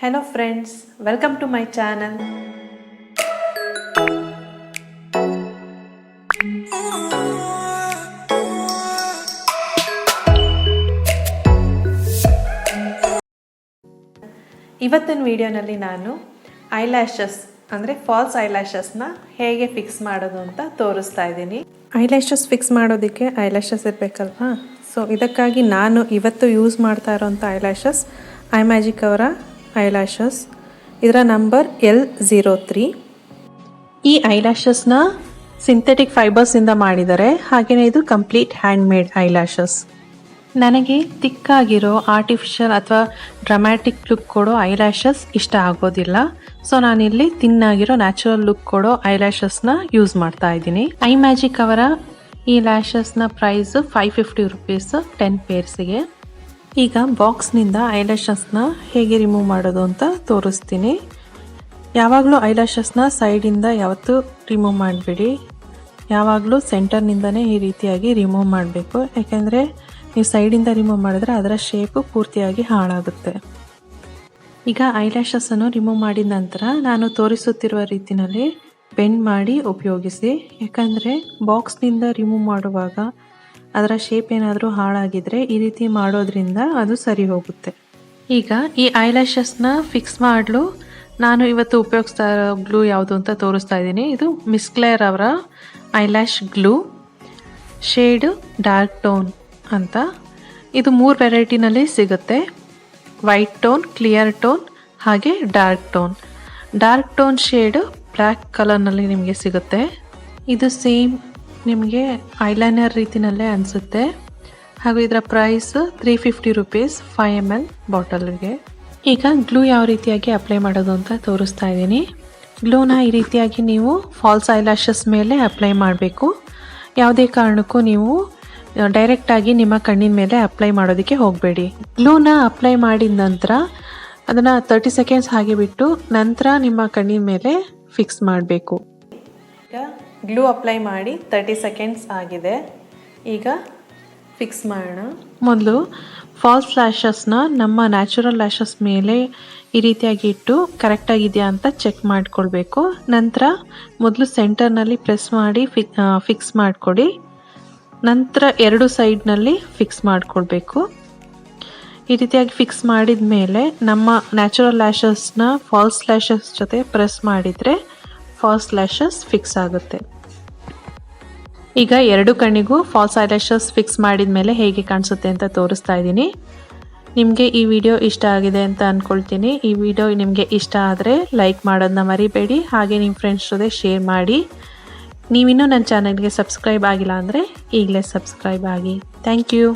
Hello friends, welcome to my channel. ಇವತ್ತಿನ ವಿಡಿಯೋನಲ್ಲಿ ನಾನು ಐಲ್ಯಾಶಸ್ ಅಂದರೆ ಫಾಲ್ಸ್ ಐಲ್ಯಾಶಸ್ನ ಹೇಗೆ ಫಿಕ್ಸ್ ಮಾಡೋದು ಅಂತ ತೋರಿಸ್ತಾ ಇದ್ದೀನಿ. ಐಲ್ಯಾಶಸ್ ಫಿಕ್ಸ್ ಮಾಡೋದಕ್ಕೆ ಐಲ್ಯಾಶಸ್ ಇರಬೇಕಲ್ವಾ, ಸೊ ಇದಕ್ಕಾಗಿ ನಾನು ಇವತ್ತು ಯೂಸ್ ಮಾಡ್ತಾ ಇರೋಂಥ ಐಲ್ಯಾಶಸ್ ಐಮ್ಯಾಜಿಕ್ ಅವರ ಐಲ್ಯಾಶಸ್. ಇದರ ನಂಬರ್ L03. ಈ ಐಲ್ಯಾಶಸ್ನ ಸಿಂಥೆಟಿಕ್ ಫೈಬರ್ಸಿಂದ ಮಾಡಿದ್ದಾರೆ. ಹಾಗೆಯೇ ಇದು ಕಂಪ್ಲೀಟ್ ಹ್ಯಾಂಡ್ಮೇಡ್ ಐಲ್ಯಾಶಸ್. ನನಗೆ ತಿಕ್ಕಾಗಿರೋ ಆರ್ಟಿಫಿಷಿಯಲ್ ಅಥವಾ ಡ್ರಾಮ್ಯಾಟಿಕ್ ಲುಕ್ ಕೊಡೋ ಐಲ್ಯಾಶಸ್ ಇಷ್ಟ ಆಗೋದಿಲ್ಲ. ಸೊ ನಾನಿಲ್ಲಿ ತಿನ್ನಾಗಿರೋ ನ್ಯಾಚುರಲ್ ಲುಕ್ ಕೊಡೋ ಐಲ್ಯಾಶಸ್ನ ಯೂಸ್ ಮಾಡ್ತಾ ಇದ್ದೀನಿ. ಐಮ್ಯಾಜಿಕ್ ಅವರ ಈ ಲ್ಯಾಶಸ್ನ ಪ್ರೈಸ್ ₹550 10 ಪೇರ್ಸಿಗೆ. ಈಗ ಬಾಕ್ಸ್ನಿಂದ ಐಲ್ಯಾಶಸ್ನ ಹೇಗೆ ರಿಮೂವ್ ಮಾಡೋದು ಅಂತ ತೋರಿಸ್ತೀನಿ. ಯಾವಾಗಲೂ ಐಲ್ಯಾಶಸ್ನ ಸೈಡಿಂದ ಯಾವತ್ತೂ ರಿಮೂವ್ ಮಾಡಿಬಿಡಿ. ಯಾವಾಗಲೂ ಸೆಂಟರ್ನಿಂದನೇ ಈ ರೀತಿಯಾಗಿ ರಿಮೂವ್ ಮಾಡಬೇಕು. ಯಾಕೆಂದರೆ ನೀವು ಸೈಡಿಂದ ರಿಮೂವ್ ಮಾಡಿದ್ರೆ ಅದರ ಶೇಪು ಪೂರ್ತಿಯಾಗಿ ಹಾಳಾಗುತ್ತೆ. ಈಗ ಐಲ್ಯಾಶಸ್ಸನ್ನು ರಿಮೂವ್ ಮಾಡಿದ ನಂತರ ನಾನು ತೋರಿಸುತ್ತಿರುವ ರೀತಿಯಲ್ಲಿ ಬೆಂಡ್ ಮಾಡಿ ಉಪಯೋಗಿಸಿ. ಯಾಕಂದರೆ ಬಾಕ್ಸ್ನಿಂದ ರಿಮೂವ್ ಮಾಡುವಾಗ ಅದರ ಶೇಪ್ ಏನಾದರೂ ಹಾಳಾಗಿದ್ರೆ ಈ ರೀತಿ ಮಾಡೋದ್ರಿಂದ ಅದು ಸರಿ ಹೋಗುತ್ತೆ. ಈಗ ಈ ಐಲ್ಯಾಶಸ್ನ ಫಿಕ್ಸ್ ಮಾಡಲು ನಾನು ಇವತ್ತು ಉಪಯೋಗಿಸ್ತಾ ಇರೋ ಗ್ಲೂ ಯಾವುದು ಅಂತ ತೋರಿಸ್ತಾ ಇದ್ದೀನಿ. ಇದು ಮಿಸ್ ಕ್ಲೇರ್ ಅವರ eyelash glue, shade dark tone ಅಂತ. ಇದು 3 ವೆರೈಟಿನಲ್ಲಿ ಸಿಗುತ್ತೆ: ವೈಟ್ ಟೋನ್, ಕ್ಲಿಯರ್ ಟೋನ್ ಹಾಗೆ dark tone. Dark tone shade black ಕಲರ್ನಲ್ಲಿ ನಿಮಗೆ ಸಿಗುತ್ತೆ. ಇದು ಸೇಮ್ ನಿಮಗೆ ಐಲೈನರ್ ರೀತಿಯಲ್ಲೇ ಅನಿಸುತ್ತೆ. ಹಾಗೂ ಇದರ ಪ್ರೈಸ್ ₹350 5 ml ಬಾಟಲ್ಗೆ. ಈಗ ಗ್ಲೂ ಯಾವ ರೀತಿಯಾಗಿ ಅಪ್ಲೈ ಮಾಡೋದು ಅಂತ ತೋರಿಸ್ತಾ ಇದ್ದೀನಿ. ಗ್ಲೂನ ಈ ರೀತಿಯಾಗಿ ನೀವು ಫಾಲ್ಸ್ ಐಲ್ಯಾಶಸ್ ಮೇಲೆ ಅಪ್ಲೈ ಮಾಡಬೇಕು. ಯಾವುದೇ ಕಾರಣಕ್ಕೂ ನೀವು ಡೈರೆಕ್ಟಾಗಿ ನಿಮ್ಮ ಕಣ್ಣಿನ ಮೇಲೆ ಅಪ್ಲೈ ಮಾಡೋದಕ್ಕೆ ಹೋಗಬೇಡಿ. ಗ್ಲೂನ ಅಪ್ಲೈ ಮಾಡಿದ ನಂತರ ಅದನ್ನು 30 ಸೆಕೆಂಡ್ಸ್ ಹಾಗೆ ಬಿಟ್ಟು ನಂತರ ನಿಮ್ಮ ಕಣ್ಣಿನ ಮೇಲೆ ಫಿಕ್ಸ್ ಮಾಡಬೇಕು. ಈಗ ಗ್ಲೂ ಅಪ್ಲೈ ಮಾಡಿ 30 ಸೆಕೆಂಡ್ಸ್ ಆಗಿದೆ. ಈಗ ಫಿಕ್ಸ್ ಮಾಡೋಣ. ಮೊದಲು ಫಾಲ್ಸ್ ಲ್ಯಾಶಸ್ನ ನಮ್ಮ ನ್ಯಾಚುರಲ್ ಲ್ಯಾಶಸ್ ಮೇಲೆ ಈ ರೀತಿಯಾಗಿ ಇಟ್ಟು ಕರೆಕ್ಟಾಗಿದೆಯಾ ಅಂತ ಚೆಕ್ ಮಾಡಿಕೊಳ್ಬೇಕು. ನಂತರ ಮೊದಲು ಸೆಂಟರ್ನಲ್ಲಿ ಪ್ರೆಸ್ ಮಾಡಿ ಫಿಕ್ಸ್ ಮಾಡಿಕೊಡಿ. ನಂತರ 2 ಸೈಡ್ನಲ್ಲಿ ಫಿಕ್ಸ್ ಮಾಡಿಕೊಳ್ಬೇಕು. ಈ ರೀತಿಯಾಗಿ ಫಿಕ್ಸ್ ಮಾಡಿದ ಮೇಲೆ ನಮ್ಮ ನ್ಯಾಚುರಲ್ ಲ್ಯಾಶಸ್ನ ಫಾಲ್ಸ್ ಲ್ಯಾಶಸ್ ಜೊತೆ ಪ್ರೆಸ್ ಮಾಡಿದರೆ ಫಾಲ್ಸ್ ಲ್ಯಾಶಸ್ ಫಿಕ್ಸ್ ಆಗುತ್ತೆ. ಈಗ 2 ಕಣ್ಣಿಗೂ ಫಾಲ್ಸ್ ಐಲ್ಯಾಶಸ್ ಫಿಕ್ಸ್ ಮಾಡಿದ ಮೇಲೆ ಹೇಗೆ ಕಾಣಿಸುತ್ತೆ ಅಂತ ತೋರಿಸ್ತಾ ಇದ್ದೀನಿ. ನಿಮಗೆ ಈ ವಿಡಿಯೋ ಇಷ್ಟ ಆಗಿದೆ ಅಂತ ಅಂದ್ಕೊಳ್ತೀನಿ. ಈ ವಿಡಿಯೋ ನಿಮಗೆ ಇಷ್ಟ ಆದರೆ ಲೈಕ್ ಮಾಡೋದನ್ನ ಮರಿಬೇಡಿ. ಹಾಗೆ ನಿಮ್ಮ ಫ್ರೆಂಡ್ಸ್ ಜೊತೆ ಶೇರ್ ಮಾಡಿ. ನೀವಿನ್ನೂ ನನ್ನ ಚಾನಲ್ಗೆ ಸಬ್ಸ್ಕ್ರೈಬ್ ಆಗಿಲ್ಲ ಅಂದರೆ ಈಗಲೇ ಸಬ್ಸ್ಕ್ರೈಬ್ ಆಗಿ. Thank you.